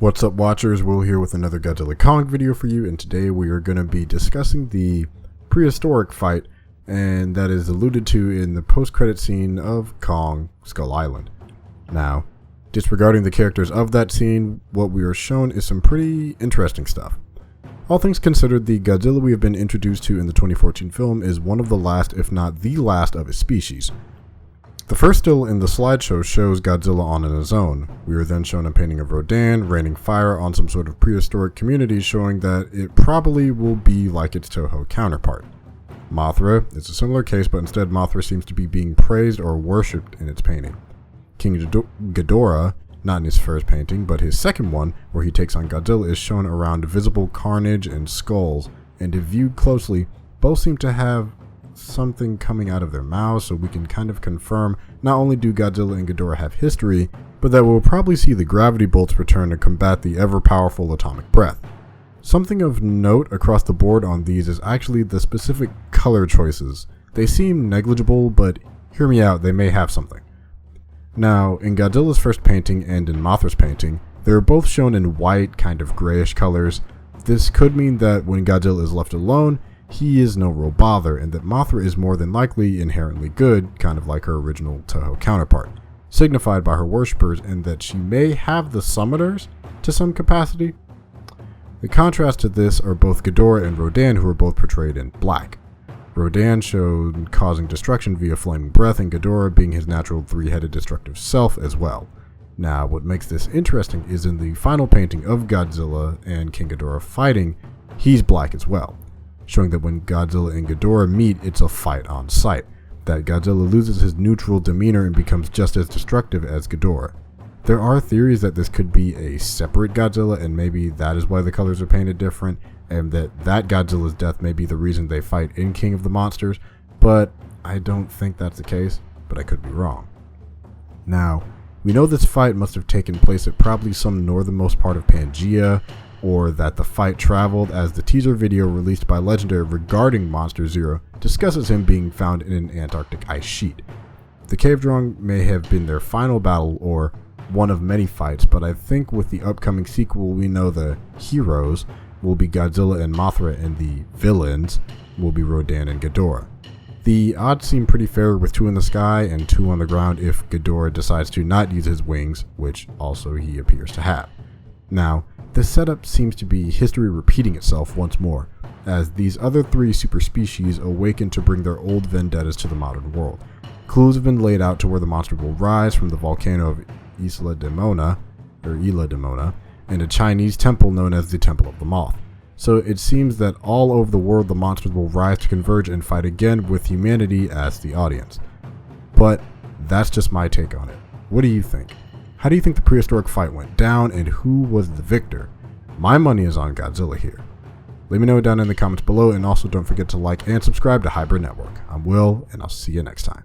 What's up, watchers? Will here with another Godzilla comic video for you, and today we are going to be discussing the prehistoric fight, and that is alluded to in the post-credit scene of Kong Skull Island. Now, disregarding the characters of that scene, what we are shown is some pretty interesting stuff. All things considered, the Godzilla we have been introduced to in the 2014 film is one of the last, if not the last, of his species. The first still in the slideshow shows Godzilla on his own. We are then shown a painting of Rodan raining fire on some sort of prehistoric community, showing that it probably will be like its Toho counterpart. Mothra is a similar case, but instead Mothra seems to be being praised or worshipped in its painting. King Ghidorah, not in his first painting, but his second one, where he takes on Godzilla, is shown around visible carnage and skulls, and if viewed closely, both seem to have something coming out of their mouths, so we can kind of confirm not only do Godzilla and Ghidorah have history, but that we'll probably see the gravity bolts return to combat the ever-powerful atomic breath. Something of note across the board on these is actually the specific color choices. They seem negligible, but hear me out, they may have something. Now, in Godzilla's first painting and in Mothra's painting, they are both shown in white, kind of grayish colors. This could mean that when Godzilla is left alone, he is no real bother, and that Mothra is more than likely inherently good, kind of like her original Toho counterpart, signified by her worshippers, and that she may have the summoners to some capacity. The contrast to this are both Ghidorah and Rodan, who are both portrayed in black. Rodan showed causing destruction via flaming breath, and Ghidorah being his natural three-headed destructive self as well. Now, what makes this interesting is in the final painting of Godzilla and King Ghidorah fighting, he's black as well, showing that when Godzilla and Ghidorah meet, it's a fight on sight, that Godzilla loses his neutral demeanor and becomes just as destructive as Ghidorah. There are theories that this could be a separate Godzilla, and maybe that is why the colors are painted different, and that Godzilla's death may be the reason they fight in King of the Monsters, but I don't think that's the case, but I could be wrong. Now, we know this fight must have taken place at probably some northernmost part of Pangaea, or that the fight traveled, as the teaser video released by Legendary regarding Monster Zero discusses him being found in an Antarctic ice sheet. The cave drawing may have been their final battle or one of many fights, but I think with the upcoming sequel we know the heroes will be Godzilla and Mothra, and the villains will be Rodan and Ghidorah. The odds seem pretty fair with 2 in the sky and 2 on the ground if Ghidorah decides to not use his wings, which also he appears to have. Now, the setup seems to be history repeating itself once more, as these other 3 super species awaken to bring their old vendettas to the modern world. Clues have been laid out to where the monster will rise from the volcano of Isla Demona, and a Chinese temple known as the Temple of the Moth. So it seems that all over the world the monsters will rise to converge and fight again with humanity as the audience. But that's just my take on it. What do you think? How do you think the prehistoric fight went down, and who was the victor? My money is on Godzilla here. Let me know down in the comments below, and also don't forget to like and subscribe to Hybrid Network. I'm Will, and I'll see you next time.